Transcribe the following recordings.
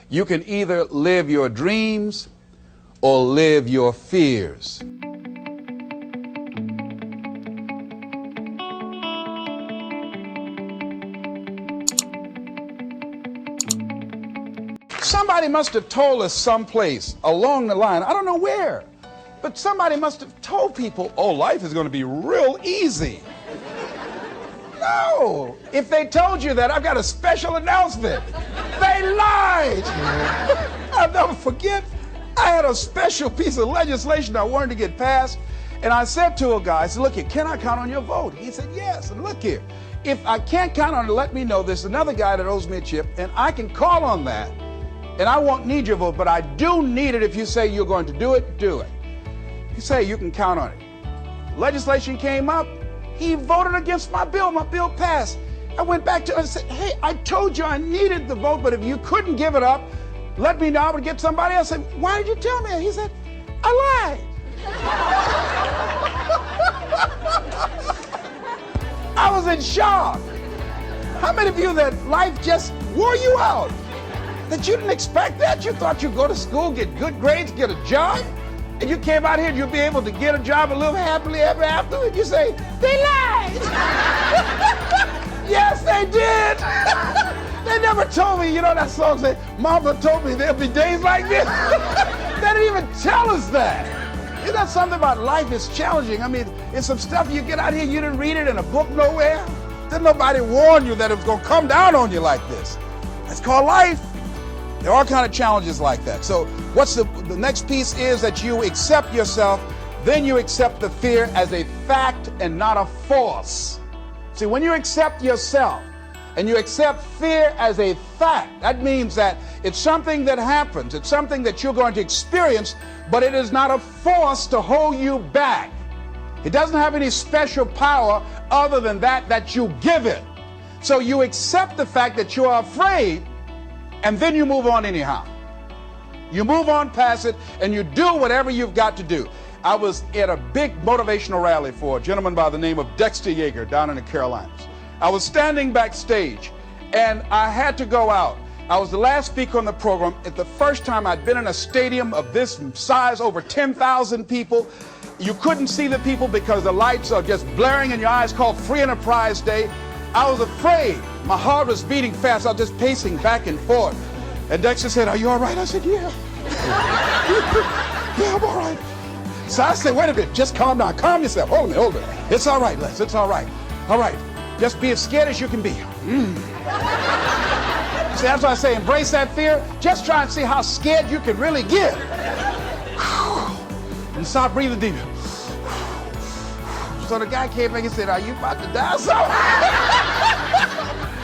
You can either live your dreams or live your fears. Somebody must have told us someplace along the line, I don't know where, but somebody must have told people, oh, life is going to be real easy. No, if they told you that, I've got a special announcement. They lied. I'll never forget, I had a special piece of legislation I wanted to get passed, and I said to a guy, I said, look here, can I count on your vote? He said, yes, and look here, if I can't count on it, let me know. There's another guy that owes me a chip, and I can call on that, and I won't need your vote, but I do need it. If you say you're going to do it, do it. You say you can count on it. Legislation came up, he voted against my bill passed. I went back to him and said, hey, I told you I needed the vote, but if you couldn't give it up, let me know, I would get somebody else. I said, why did you tell me? He said, I lied. I was in shock. How many of you that life just wore you out? That you didn't expect that? You thought you'd go to school, get good grades, get a job, and you came out here and you'll be able to get a job and live happily ever after, and you say, they lied. Yes, they did. They never told me, you know that song say, Mama told me there'll be days like this. They didn't even tell us that. Isn't that something about life is challenging? I mean, it's some stuff you get out here, you didn't read it in a book nowhere. Didn't nobody warn you that it was going to come down on you like this. That's called life. There are all kind of challenges like that. So what's the next piece is that you accept yourself, then you accept the fear as a fact and not a force. See, when you accept yourself and you accept fear as a fact, that means that it's something that happens, it's something that you're going to experience, but it is not a force to hold you back. It doesn't have any special power other than that you give it. So you accept the fact that you are afraid, and then you move on anyhow. You move on past it, and you do whatever you've got to do. I was at a big motivational rally for a gentleman by the name of Dexter Yeager down in the Carolinas. I was standing backstage, and I had to go out. I was the last speaker on the program. It's the first time I'd been in a stadium of this size, over 10,000 people. You couldn't see the people because the lights are just blaring in your eyes, called Free Enterprise Day. I was afraid. My heart was beating fast. I was just pacing back and forth. And Dexter said, are you all right? I said, yeah. Yeah, I'm all right. So I said, wait a minute, just calm down. Calm yourself. Hold it. It's all right, Les. It's all right. All right. Just be as scared as you can be. See, that's why I say embrace that fear. Just try and see how scared you can really get. And start breathing deeper. So the guy came in and said, are you about to die or something?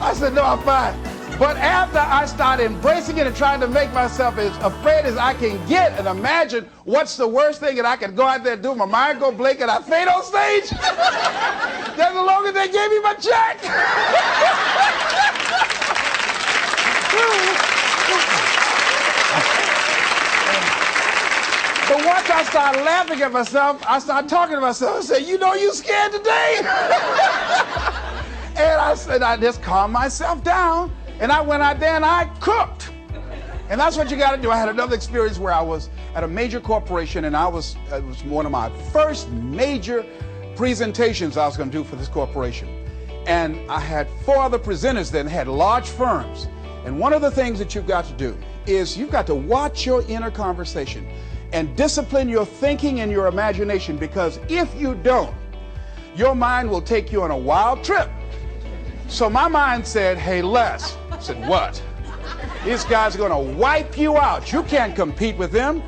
I said, no, I'm fine. But after I started embracing it and trying to make myself as afraid as I can get and imagine what's the worst thing that I can go out there and do, my mind go blank and I fade on stage, that's the longest they gave me my check. But once I started laughing at myself, I started talking to myself. I said, you know you scared today? And I said, I just calmed myself down. And I went out there and I cooked. And that's what you got to do. I had another experience where I was at a major corporation, and it was one of my first major presentations I was going to do for this corporation. And I had 4 other presenters that had large firms. And one of the things that you've got to do is you've got to watch your inner conversation and discipline your thinking and your imagination, because if you don't, your mind will take you on a wild trip. So my mind said, hey, Les. I said, what? These guys are going to wipe you out. You can't compete with them.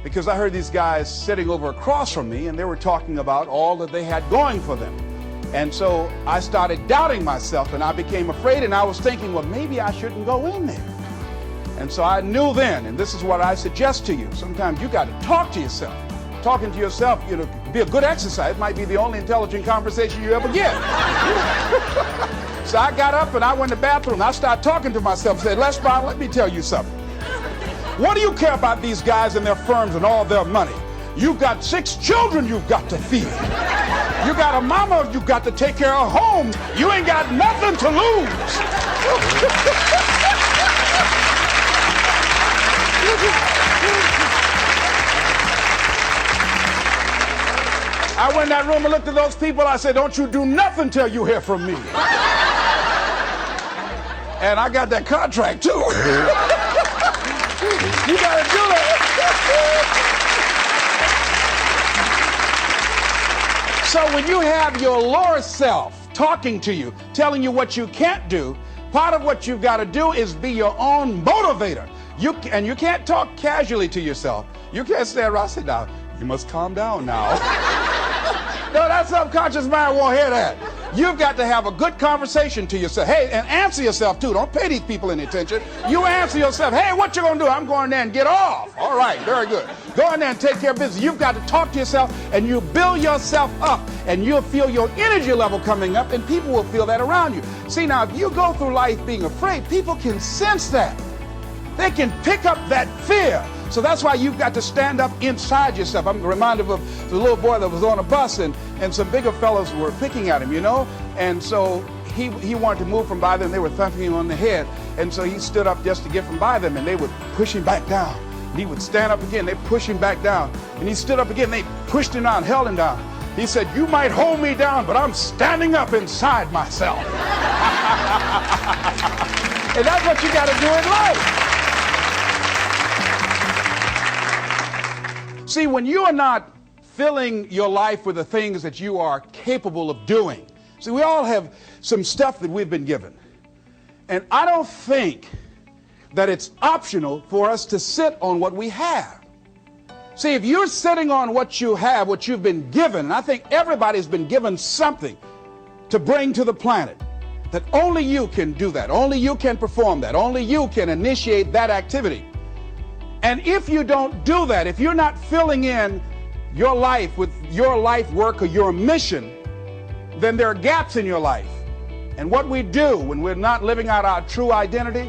Because I heard these guys sitting over across from me, and they were talking about all that they had going for them. And so I started doubting myself, and I became afraid, and I was thinking, well, maybe I shouldn't go in there. And so I knew then, and this is what I suggest to you, sometimes you got to talk to yourself. Talking to yourself, you know, be a good exercise. It might be the only intelligent conversation you ever get. So I got up and I went to the bathroom. And I started talking to myself and said, Les Brown, let me tell you something. What do you care about these guys and their firms and all their money? You've got 6 children you've got to feed. You got a mama you've got to take care of home. You ain't got nothing to lose. I went in that room and looked at those people. I said, don't you do nothing till you hear from me. And I got that contract too. You gotta do that. So when you have your lower self talking to you, telling you what you can't do, part of what you've got to do is be your own motivator. And you can't talk casually to yourself. You can't stand around and say, now, you must calm down now. No, that subconscious mind won't hear that. You've got to have a good conversation to yourself. Hey, and answer yourself too. Don't pay these people any attention. You answer yourself. Hey, what you gonna do? I'm going there and get off. All right, very good. Go in there and take care of business. You've got to talk to yourself, and you build yourself up, and you'll feel your energy level coming up, and people will feel that around you. See, now, if you go through life being afraid, people can sense that. They can pick up that fear. So that's why you've got to stand up inside yourself. I'm reminded of the little boy that was on a bus, and some bigger fellows were picking at him, you know? And so he wanted to move from by them. They were thumping him on the head. And so he stood up just to get from by them, and they would push him back down. And he would stand up again. They push him back down. And he stood up again. They pushed him down, held him down. He said, you might hold me down, but I'm standing up inside myself. And that's what you got to do in life. See, when you are not filling your life with the things that you are capable of doing. See, we all have some stuff that we've been given. And I don't think that it's optional for us to sit on what we have. See, if you're sitting on what you have, what you've been given, and I think everybody's been given something to bring to the planet, that only you can do that. Only you can perform that. Only you can initiate that activity. And if you don't do that, if you're not filling in your life with your life work or your mission, then there are gaps in your life. And what we do when we're not living out our true identity,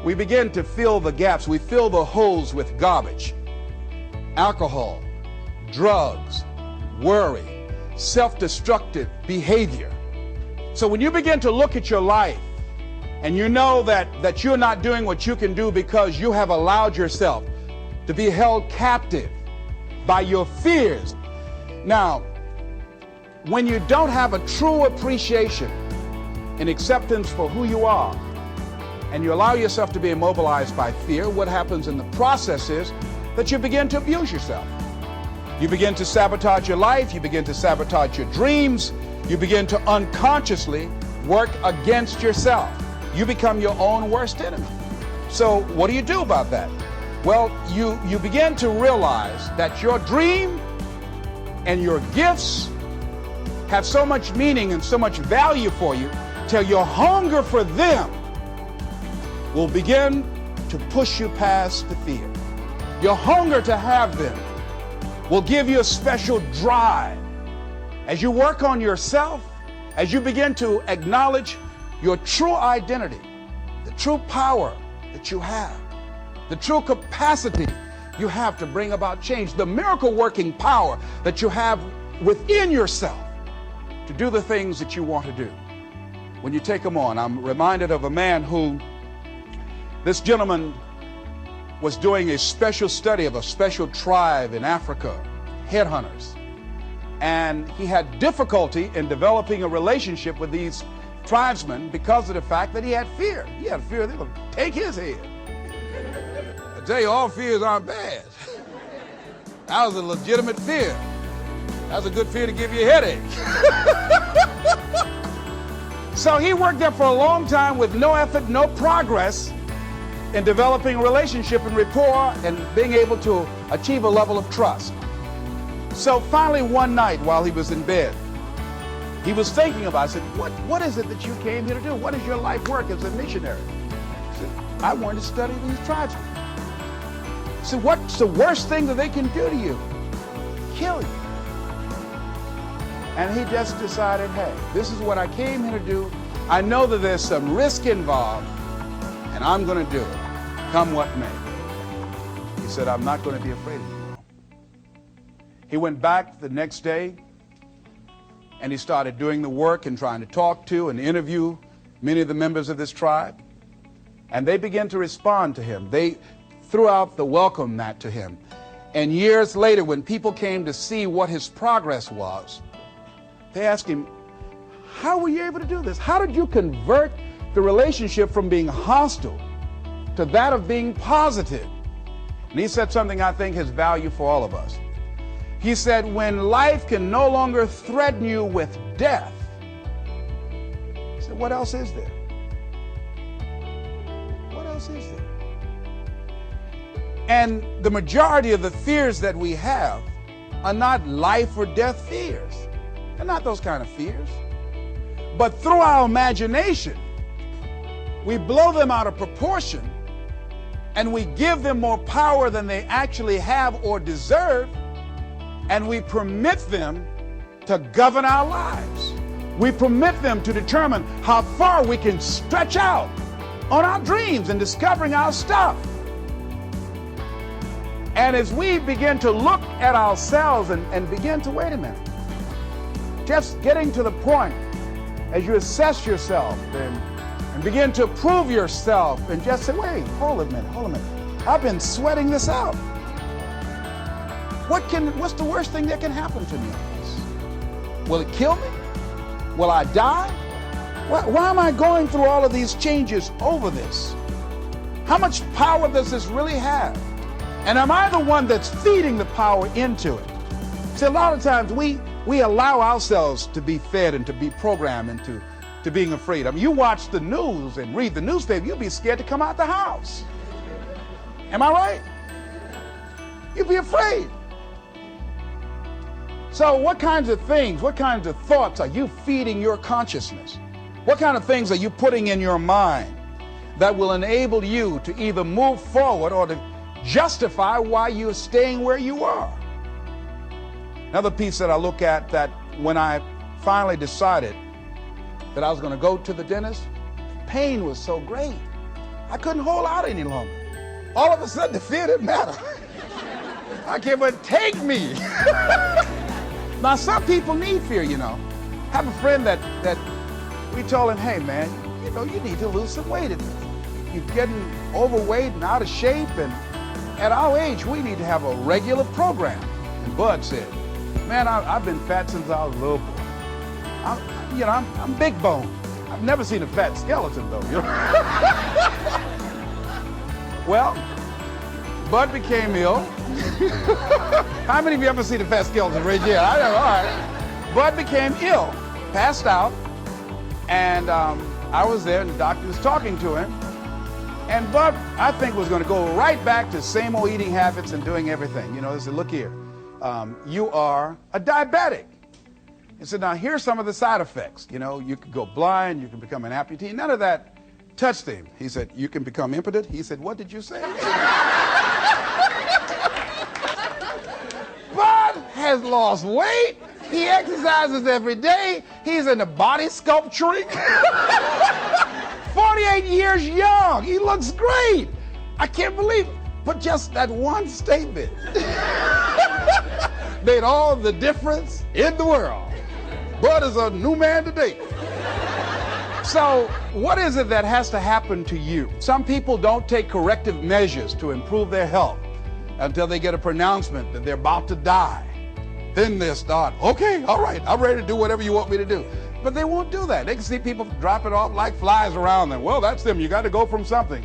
we begin to fill the gaps. We fill the holes with garbage, alcohol, drugs, worry, self-destructive behavior. So when you begin to look at your life, and you know that you're not doing what you can do because you have allowed yourself to be held captive by your fears. Now, when you don't have a true appreciation and acceptance for who you are, and you allow yourself to be immobilized by fear, what happens in the process is that you begin to abuse yourself. You begin to sabotage your life, you begin to sabotage your dreams, you begin to unconsciously work against yourself. You become your own worst enemy. So what do you do about that? Well, you begin to realize that your dream and your gifts have so much meaning and so much value for you till your hunger for them will begin to push you past the fear. Your hunger to have them will give you a special drive. As you work on yourself, as you begin to acknowledge your true identity, the true power that you have, the true capacity you have to bring about change, the miracle working power that you have within yourself to do the things that you want to do. When you take them on, I'm reminded of a man who, this gentleman was doing a special study of a special tribe in Africa, headhunters. And he had difficulty in developing a relationship with these tribesmen because of the fact that he had fear. He had fear they would take his head. I tell you, all fears aren't bad. That was a legitimate fear. That's a good fear to give you a headache. So he worked there for a long time with no effort, no progress in developing a relationship and rapport and being able to achieve a level of trust. So finally one night while he was in bed, he was thinking about it. I said, what is it that you came here to do? What is your life work as a missionary? He said, I wanted to study these tribesmen. I said, what's the worst thing that they can do to you? Kill you. And he just decided, hey, this is what I came here to do. I know that there's some risk involved, and I'm going to do it, come what may. He said, I'm not going to be afraid of you. He went back the next day, and he started doing the work and trying to talk to and interview many of the members of this tribe. And they began to respond to him. They threw out the welcome mat to him. And years later, when people came to see what his progress was, they asked him, how were you able to do this? How did you convert the relationship from being hostile to that of being positive? And he said something I think has value for all of us. He said, when life can no longer threaten you with death, he said, what else is there? What else is there? And the majority of the fears that we have are not life or death fears. They're not those kind of fears. But through our imagination, we blow them out of proportion and we give them more power than they actually have or deserve, and we permit them to govern our lives. We permit them to determine how far we can stretch out on our dreams and discovering our stuff. And as we begin to look at ourselves and begin to, wait a minute, just getting to the point as you assess yourself and begin to prove yourself and just say, wait, hold a minute. I've been sweating this out. What's the worst thing that can happen to me on this? Will it kill me? Will I die? Why am I going through all of these changes over this? How much power does this really have? And am I the one that's feeding the power into it? See, a lot of times we allow ourselves to be fed and to be programmed into being afraid. I mean, you watch the news and read the newspaper, you'll be scared to come out the house. Am I right? You'll be afraid. So what kinds of things, what kinds of thoughts are you feeding your consciousness? What kind of things are you putting in your mind that will enable you to either move forward or to justify why you're staying where you are? Another piece that I look at, that when I finally decided that I was going to go to the dentist, pain was so great. I couldn't hold out any longer. All of a sudden, the fear didn't matter. I can't but take me. Now, some people need fear, you know. I have a friend that we told him, hey, man, you need to lose some weight. You're getting overweight and out of shape, and at our age, we need to have a regular program. And Bud said, man, I've been fat since I was a little boy. I'm big bone. I've never seen a fat skeleton, though. Well, Bud became ill. How many of you ever seen a fat skeleton? Raise your hand. I know, all right. Bud became ill, passed out, and I was there, and the doctor was talking to him. And Bud, I think, was going to go right back to same old eating habits and doing everything. They said, look here, you are a diabetic. He said, now here's some of the side effects. You could go blind, you can become an amputee. None of that touched him. He said, you can become impotent. He said, what did you say? Bud has lost weight. He exercises every day. He's into body sculpturing. 48 years young. He looks great. I can't believe it. But just that one statement made all the difference in the world. Bud is a new man today. So what is it that has to happen to you? Some people don't take corrective measures to improve their health until they get a pronouncement that they're about to die. Then they start, okay, all right, I'm ready to do whatever you want me to do. But they won't do that. They can see people drop it off like flies around them. Well, that's them. You got to go from something.